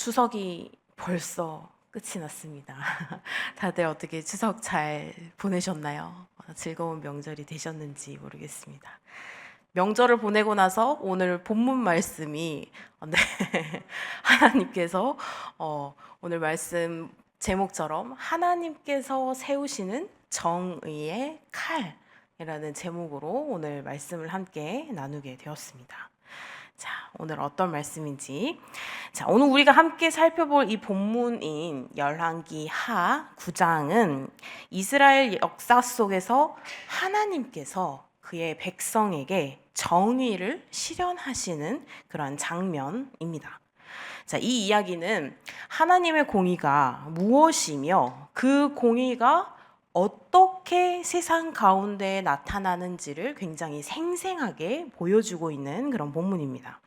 추석이 벌써 끝이 났습니다. 다들 어떻게 추석 잘 보내셨나요? 즐거운 명절이 되셨는지 모르겠습니다. 명절을 보내고 나서 오늘 본문 말씀이 네, 하나님께서 오늘 말씀 제목처럼 하나님께서 세우시는 정의의 칼이라는 제목으로 오늘 말씀을 함께 나누게 되었습니다. 자, 오늘 어떤 말씀인지. 자, 오늘 우리가 함께 살펴볼 이 본문인 열왕기 하 9장은 이스라엘 역사 속에서 하나님께서 그의 백성에게 정의를 실현하시는 그러한 장면입니다. 자, 이 이야기는 하나님의 공의가 무엇이며 그 공의가 어떻게 세상 가운데 나타나는지를 굉장히 생생하게 보여주고 있는 그런 본문입니다.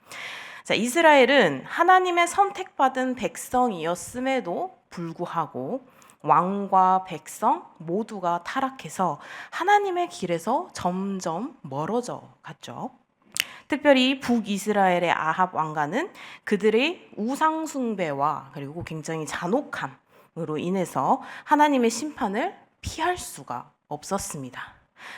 자, 이스라엘은 하나님의 선택받은 백성이었음에도 불구하고 왕과 백성 모두가 타락해서 하나님의 길에서 점점 멀어져 갔죠. 특별히 북이스라엘의 아합 왕가는 그들의 우상 숭배와 그리고 굉장히 잔혹함으로 인해서 하나님의 심판을 피할 수가 없었습니다.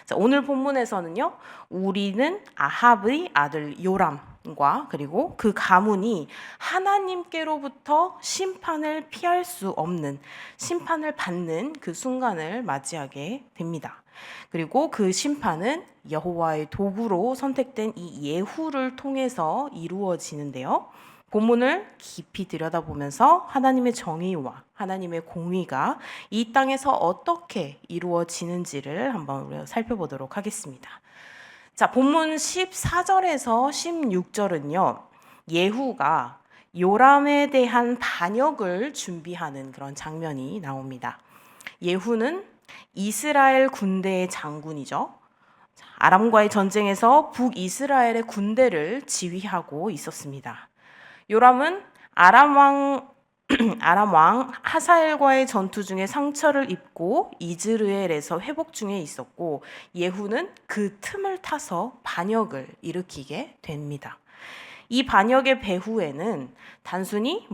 자, 오늘 본문에서는요, 우리는 아합의 아들 요람과 그리고 그 가문이 하나님께로부터 심판을 피할 수 없는 심판을 받는 그 순간을 맞이하게 됩니다. 그리고 그 심판은 여호와의 도구로 선택된 이 예후를 통해서 이루어지는데요. 본문을 깊이 들여다보면서 하나님의 정의와 하나님의 공의가 이 땅에서 어떻게 이루어지는지를 한번 우리가 살펴보도록 하겠습니다. 자, 본문 14절에서 16절은요. 예후가 요람에 대한 반역을 준비하는 그런 장면이 나옵니다. 예후는 이스라엘 군대의 장군이죠. 아람과의 전쟁에서 북이스라엘의 군대를 지휘하고 있었습니다. 요람은 아람 왕 하사엘과의 전투 중에 상처를 입고 이즈르엘에서 회복 중에 있었고, 예후는 그 틈을 타서 반역을 일으키게 됩니다. 이 반역의 배후에는 단순히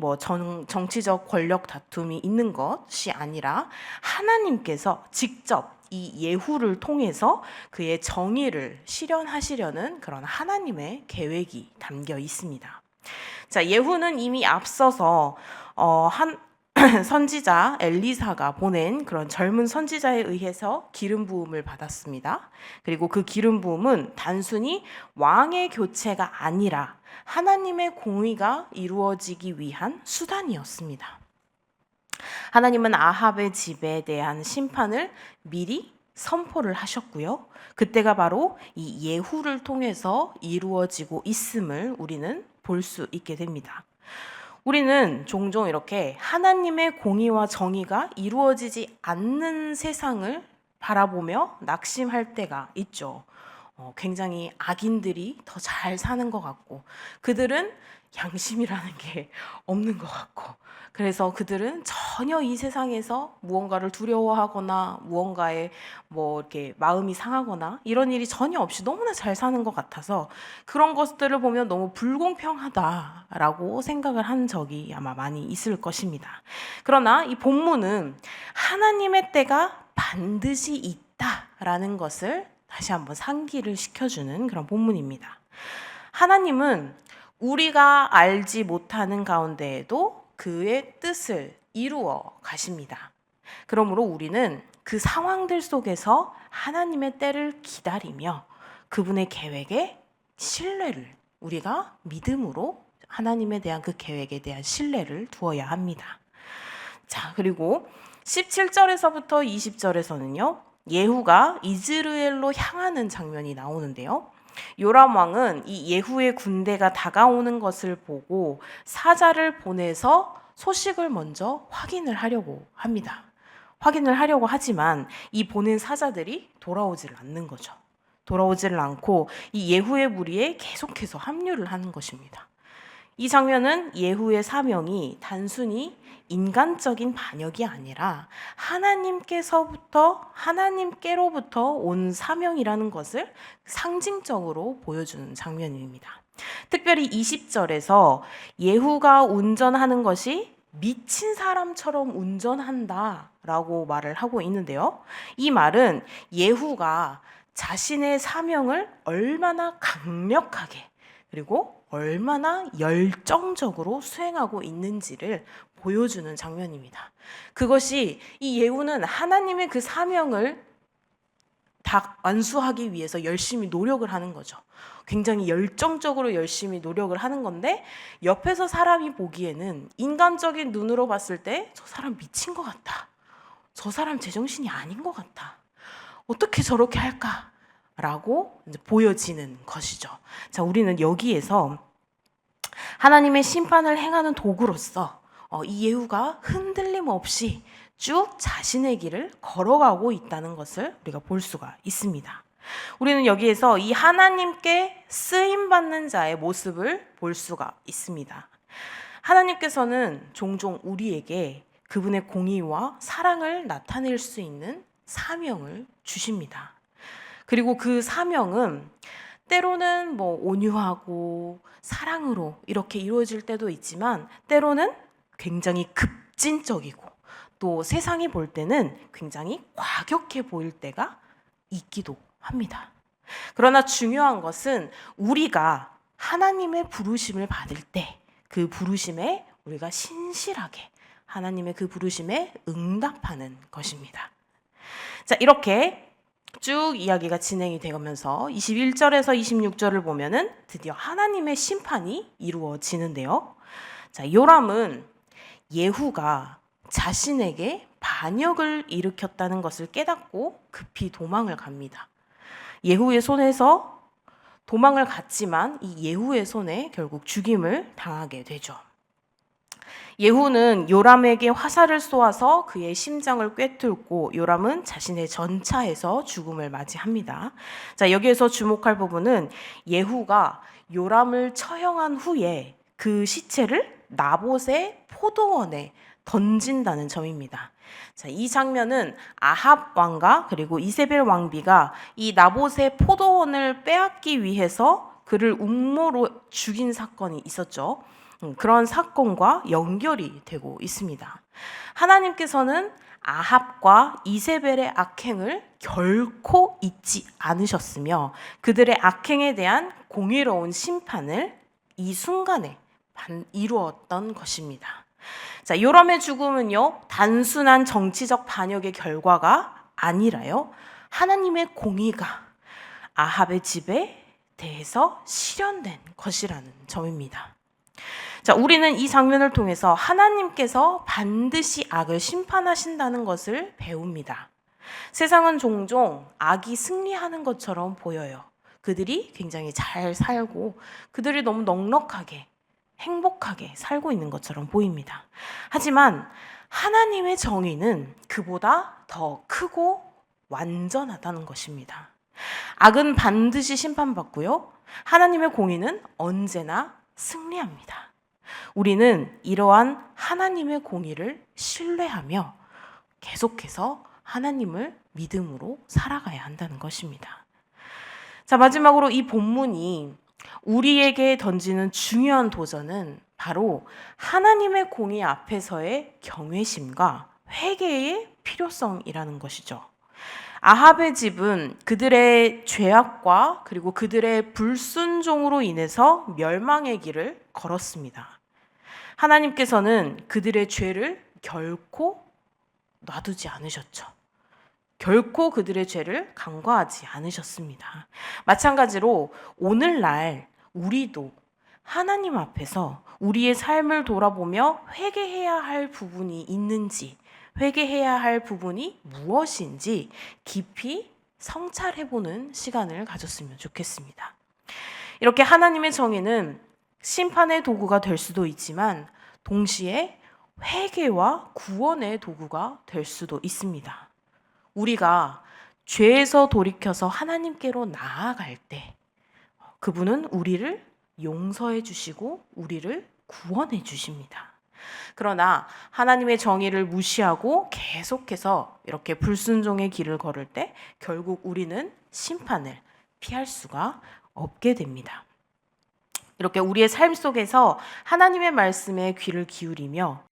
정치적 권력 다툼이 있는 것이 아니라 하나님께서 직접 이 예후를 통해서 그의 정의를 실현하시려는 그런 하나님의 계획이 담겨 있습니다. 자, 예후는 이미 앞서서 한 선지자 엘리사가 보낸 그런 젊은 선지자에 의해서 기름 부음을 받았습니다. 그리고 그 기름 부음은 단순히 왕의 교체가 아니라 하나님의 공의가 이루어지기 위한 수단이었습니다. 하나님은 아합의 집에 대한 심판을 미리 선포를 하셨고요. 그때가 바로 이 예후를 통해서 이루어지고 있음을 우리는 볼 수 있게 됩니다. 우리는 종종 이렇게 하나님의 공의와 정의가 이루어지지 않는 세상을 바라보며 낙심할 때가 있죠. 굉장히 악인들이 더 잘 사는 것 같고, 그들은 양심이라는 게 없는 것 같고, 그래서 그들은 전혀 이 세상에서 무언가를 두려워하거나 무언가에 이렇게 마음이 상하거나 이런 일이 전혀 없이 너무나 잘 사는 것 같아서 그런 것들을 보면 너무 불공평하다라고 생각을 한 적이 아마 많이 있을 것입니다. 그러나 이 본문은 하나님의 때가 반드시 있다라는 것을 다시 한번 상기를 시켜주는 그런 본문입니다. 하나님은 우리가 알지 못하는 가운데에도 그의 뜻을 이루어 가십니다. 그러므로 우리는 그 상황들 속에서 하나님의 때를 기다리며 그분의 계획에 신뢰를, 우리가 믿음으로 하나님에 대한 그 계획에 대한 신뢰를 두어야 합니다. 자, 그리고 17절에서부터 20절에서는요. 예후가 이즈르엘로 향하는 장면이 나오는데요. 요람 왕은 이 예후의 군대가 다가오는 것을 보고 사자를 보내서 소식을 먼저 확인을 하려고 합니다. 확인을 하려고 하지만 이 보낸 사자들이 돌아오질 않는 거죠. 돌아오지를 않고 이 예후의 무리에 계속해서 합류를 하는 것입니다. 이 장면은 예후의 사명이 단순히 인간적인 반역이 아니라 하나님께로부터 온 사명이라는 것을 상징적으로 보여주는 장면입니다. 특별히 20절에서 예후가 운전하는 것이 미친 사람처럼 운전한다라고 말을 하고 있는데요. 이 말은 예후가 자신의 사명을 얼마나 강력하게 그리고 얼마나 열정적으로 수행하고 있는지를 보여주는 장면입니다. 그것이 이 예후는 하나님의 그 사명을 다 완수하기 위해서 열심히 노력을 하는 거죠. 굉장히 열정적으로 열심히 노력을 하는 건데 옆에서 사람이 보기에는 인간적인 눈으로 봤을 때 저 사람 미친 것 같다. 저 사람 제정신이 아닌 것 같다. 어떻게 저렇게 할까? 라고 이제 보여지는 것이죠. 자, 우리는 여기에서 하나님의 심판을 행하는 도구로서 이 예후가 흔들림 없이 쭉 자신의 길을 걸어가고 있다는 것을 우리가 볼 수가 있습니다. 우리는 여기에서 이 하나님께 쓰임받는 자의 모습을 볼 수가 있습니다. 하나님께서는 종종 우리에게 그분의 공의와 사랑을 나타낼 수 있는 사명을 주십니다. 그리고 그 사명은 때로는 온유하고 사랑으로 이렇게 이루어질 때도 있지만 때로는 굉장히 급진적이고 또 세상이 볼 때는 굉장히 과격해 보일 때가 있기도 합니다. 그러나 중요한 것은 우리가 하나님의 부르심을 받을 때 그 부르심에 우리가 신실하게 하나님의 그 부르심에 응답하는 것입니다. 자, 이렇게 쭉 이야기가 진행이 되면서 21절에서 26절을 보면은 드디어 하나님의 심판이 이루어지는데요. 자, 요람은 예후가 자신에게 반역을 일으켰다는 것을 깨닫고 급히 도망을 갑니다. 예후의 손에서 도망을 갔지만 이 예후의 손에 결국 죽임을 당하게 되죠. 예후는 요람에게 화살을 쏘아서 그의 심장을 꿰뚫고 요람은 자신의 전차에서 죽음을 맞이합니다. 자, 여기에서 주목할 부분은 예후가 요람을 처형한 후에 그 시체를 나봇의 포도원에 던진다는 점입니다. 자, 이 장면은 아합 왕과 그리고 이세벨 왕비가 이 나봇의 포도원을 빼앗기 위해서 그를 음모로 죽인 사건이 있었죠. 그런 사건과 연결이 되고 있습니다. 하나님께서는 아합과 이세벨의 악행을 결코 잊지 않으셨으며 그들의 악행에 대한 공의로운 심판을 이 순간에 이루었던 것입니다. 자, 요람의 죽음은요, 단순한 정치적 반역의 결과가 아니라요, 하나님의 공의가 아합의 집에 대해서 실현된 것이라는 점입니다. 자, 우리는 이 장면을 통해서 하나님께서 반드시 악을 심판하신다는 것을 배웁니다. 세상은 종종 악이 승리하는 것처럼 보여요. 그들이 굉장히 잘 살고 그들이 너무 넉넉하게 행복하게 살고 있는 것처럼 보입니다. 하지만 하나님의 정의는 그보다 더 크고 완전하다는 것입니다. 악은 반드시 심판받고요. 하나님의 공의는 언제나 승리합니다. 우리는 이러한 하나님의 공의를 신뢰하며 계속해서 하나님을 믿음으로 살아가야 한다는 것입니다. 자, 마지막으로 이 본문이 우리에게 던지는 중요한 도전은 바로 하나님의 공의 앞에서의 경외심과 회개의 필요성이라는 것이죠. 아합의 집은 그들의 죄악과 그리고 그들의 불순종으로 인해서 멸망의 길을 걸었습니다. 하나님께서는 그들의 죄를 결코 놔두지 않으셨죠. 결코 그들의 죄를 간과하지 않으셨습니다. 마찬가지로 오늘날 우리도 하나님 앞에서 우리의 삶을 돌아보며 회개해야 할 부분이 있는지, 회개해야 할 부분이 무엇인지 깊이 성찰해보는 시간을 가졌으면 좋겠습니다. 이렇게 하나님의 정의는 심판의 도구가 될 수도 있지만 동시에 회개와 구원의 도구가 될 수도 있습니다. 우리가 죄에서 돌이켜서 하나님께로 나아갈 때 그분은 우리를 용서해 주시고 우리를 구원해 주십니다. 그러나 하나님의 정의를 무시하고 계속해서 이렇게 불순종의 길을 걸을 때 결국 우리는 심판을 피할 수가 없게 됩니다. 이렇게 우리의 삶 속에서 하나님의 말씀에 귀를 기울이며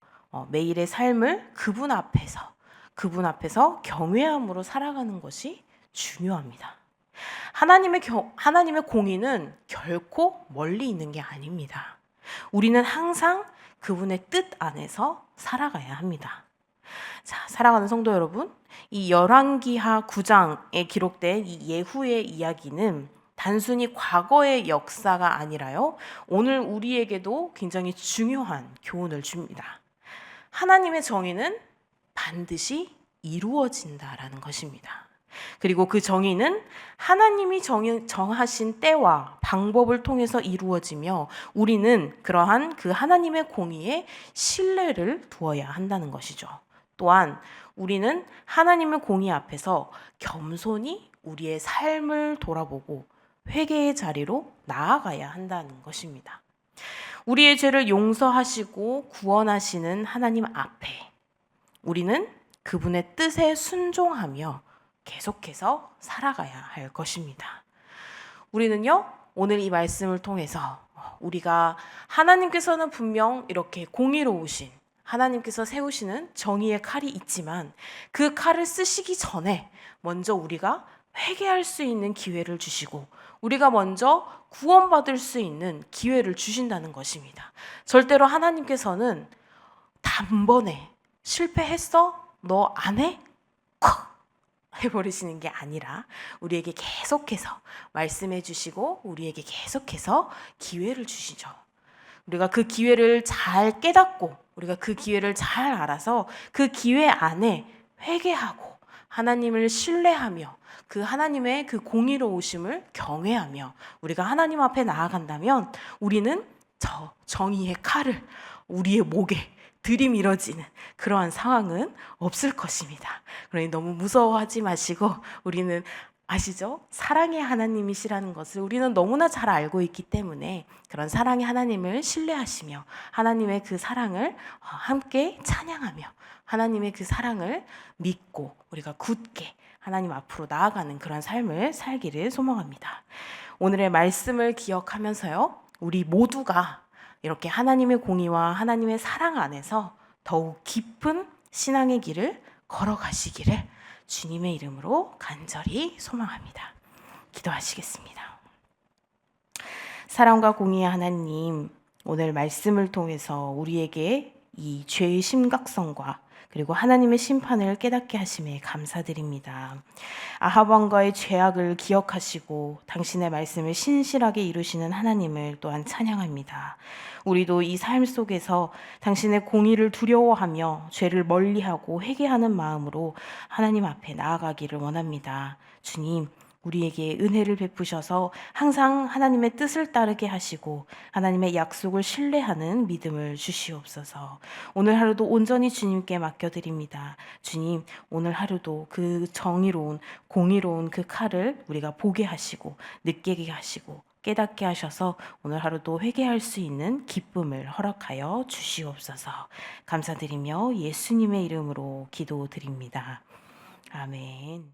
매일의 삶을 그분 앞에서 경외함으로 살아가는 것이 중요합니다. 하나님의 공의는 결코 멀리 있는 게 아닙니다. 우리는 항상 그분의 뜻 안에서 살아가야 합니다. 자, 사랑하는 성도 여러분, 이 열왕기하 9장에 기록된 이 예후의 이야기는 단순히 과거의 역사가 아니라요, 오늘 우리에게도 굉장히 중요한 교훈을 줍니다. 하나님의 정의는 반드시 이루어진다라는 것입니다. 그리고 그 정의는 하나님이 정하신 때와 방법을 통해서 이루어지며 우리는 그러한 그 하나님의 공의에 신뢰를 두어야 한다는 것이죠. 또한 우리는 하나님의 공의 앞에서 겸손히 우리의 삶을 돌아보고 회개의 자리로 나아가야 한다는 것입니다. 우리의 죄를 용서하시고 구원하시는 하나님 앞에 우리는 그분의 뜻에 순종하며 계속해서 살아가야 할 것입니다. 우리는요, 오늘 이 말씀을 통해서 우리가 하나님께서는 분명 이렇게 공의로우신 하나님께서 세우시는 정의의 칼이 있지만 그 칼을 쓰시기 전에 먼저 우리가 회개할 수 있는 기회를 주시고 우리가 먼저 구원받을 수 있는 기회를 주신다는 것입니다. 절대로 하나님께서는 단번에 실패했어? 너 안 해? 콱! 해버리시는 게 아니라 우리에게 계속해서 말씀해 주시고 우리에게 계속해서 기회를 주시죠. 우리가 그 기회를 잘 깨닫고 우리가 그 기회를 잘 알아서 그 기회 안에 회개하고 하나님을 신뢰하며 그 하나님의 그 공의로우심을 경외하며 우리가 하나님 앞에 나아간다면 우리는 저 정의의 칼을 우리의 목에 들이밀어지는 그러한 상황은 없을 것입니다. 그러니 너무 무서워하지 마시고 우리는 아시죠? 사랑의 하나님이시라는 것을 우리는 너무나 잘 알고 있기 때문에 그런 사랑의 하나님을 신뢰하시며 하나님의 그 사랑을 함께 찬양하며 하나님의 그 사랑을 믿고 우리가 굳게 하나님 앞으로 나아가는 그런 삶을 살기를 소망합니다. 오늘의 말씀을 기억하면서요, 우리 모두가 이렇게 하나님의 공의와 하나님의 사랑 안에서 더욱 깊은 신앙의 길을 걸어가시기를 주님의 이름으로 간절히 소망합니다. 기도하시겠습니다. 사랑과 공의의 하나님, 오늘 말씀을 통해서 우리에게 이 죄의 심각성과 그리고 하나님의 심판을 깨닫게 하심에 감사드립니다. 아합 왕과의 죄악을 기억하시고 당신의 말씀을 신실하게 이루시는 하나님을 또한 찬양합니다. 우리도 이 삶 속에서 당신의 공의를 두려워하며 죄를 멀리하고 회개하는 마음으로 하나님 앞에 나아가기를 원합니다. 주님, 우리에게 은혜를 베푸셔서 항상 하나님의 뜻을 따르게 하시고 하나님의 약속을 신뢰하는 믿음을 주시옵소서. 오늘 하루도 온전히 주님께 맡겨드립니다. 주님, 오늘 하루도 그 정의로운 공의로운 그 칼을 우리가 보게 하시고 느끼게 하시고 깨닫게 하셔서 오늘 하루도 회개할 수 있는 기쁨을 허락하여 주시옵소서. 감사드리며 예수님의 이름으로 기도드립니다. 아멘.